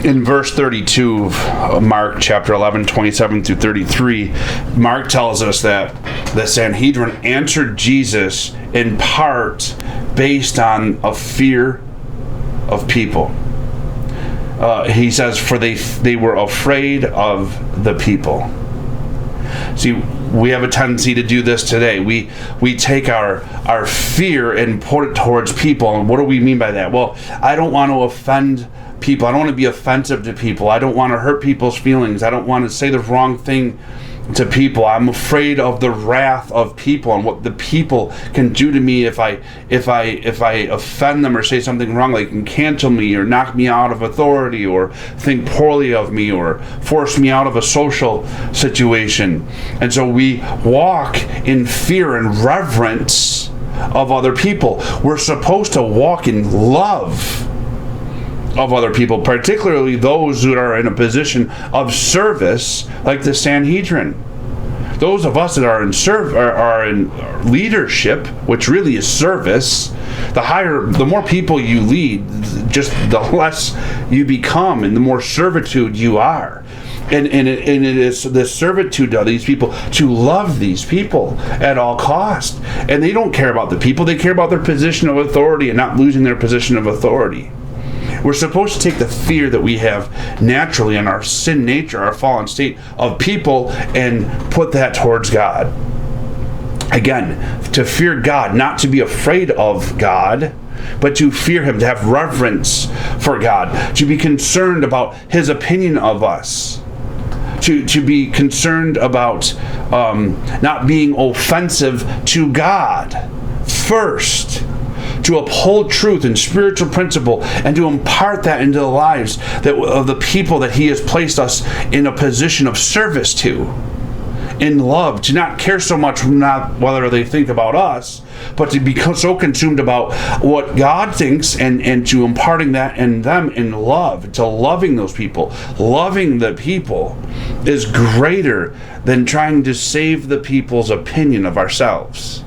In verse 32 of Mark chapter 11, 27 through 33, Mark tells us that the Sanhedrin answered Jesus in part based on a fear of people. He says, for they were afraid of the people. See, we have a tendency to do this today. We take our fear and put it towards people. And what do we mean by that? Well, I don't want to offend people. I don't want to be offensive to people. I don't want to hurt people's feelings. I don't want to say the wrong thing to people. I'm afraid of the wrath of people and what the people can do to me if I offend them or say something wrong. They can cancel me or knock me out of authority or think poorly of me or force me out of a social situation. And so we walk in fear and reverence of other people. We're supposed to walk in love of other people, particularly those who are in a position of service, like the Sanhedrin. Those of us that are in leadership, which really is service, the more people you lead, just the less you become, and the more servitude you are. And it is the servitude of these people to love these people at all cost. And they don't care about the people; they care about their position of authority and not losing their position of authority. We're supposed to take the fear that we have naturally in our sin nature, our fallen state of people, and put that towards God. Again, to fear God, not to be afraid of God, but to fear Him, to have reverence for God, to be concerned about His opinion of us, to be concerned about not being offensive to God first, to uphold truth and spiritual principle, and to impart that into the lives of the people that He has placed us in a position of service to, in love, to not care so much not whether they think about us, but to be so consumed about what God thinks, and to imparting that in them in love, to loving those people. Loving the people is greater than trying to save the people's opinion of ourselves.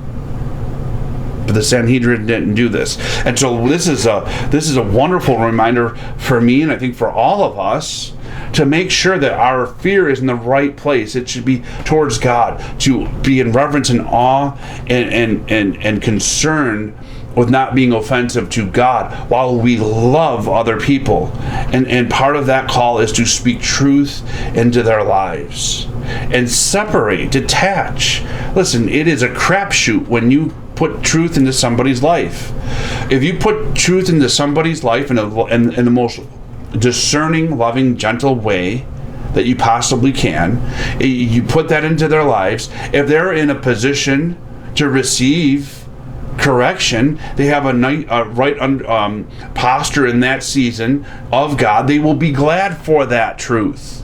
But the Sanhedrin didn't do this. And so this is a wonderful reminder for me, and I think for all of us, to make sure that our fear is in the right place. It should be towards God, to be in reverence and awe and concern with not being offensive to God while we love other people. And part of that call is to speak truth into their lives and separate, detach. Listen, it is a crapshoot when you put truth into somebody's life. If you put truth into somebody's life in the most discerning, loving, gentle way that you possibly can, you put that into their lives. If they're in a position to receive correction, they have a right posture in that season of God, they will be glad for that truth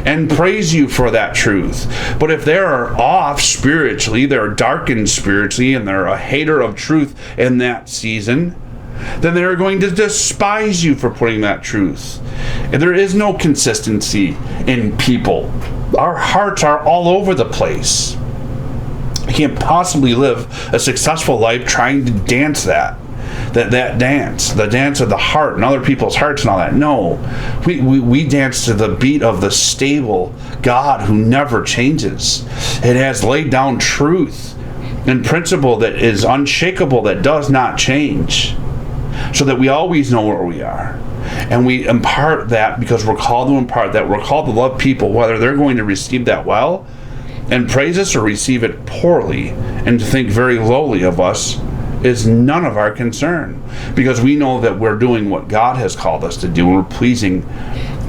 and praise you for that truth. But if they're off spiritually, they're darkened spiritually, and they're a hater of truth in that season, then they're going to despise you for putting that truth. And there is no consistency in people. Our hearts are all over the place. You can't possibly live a successful life trying to dance that dance, the dance of the heart and other people's hearts and all that. No, we dance to the beat of the stable God who never changes. It has laid down truth and principle that is unshakable, that does not change, so that we always know where we are. And we impart that because we're called to impart that. We're called to love people, whether they're going to receive that well and praise us or receive it poorly and to think very lowly of us is none of our concern, because we know that we're doing what God has called us to do, and we're pleasing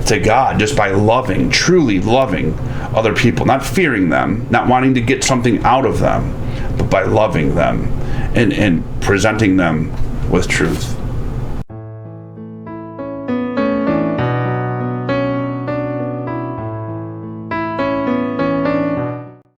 to God just by loving, truly loving other people, not fearing them, not wanting to get something out of them, but by loving them and presenting them with truth.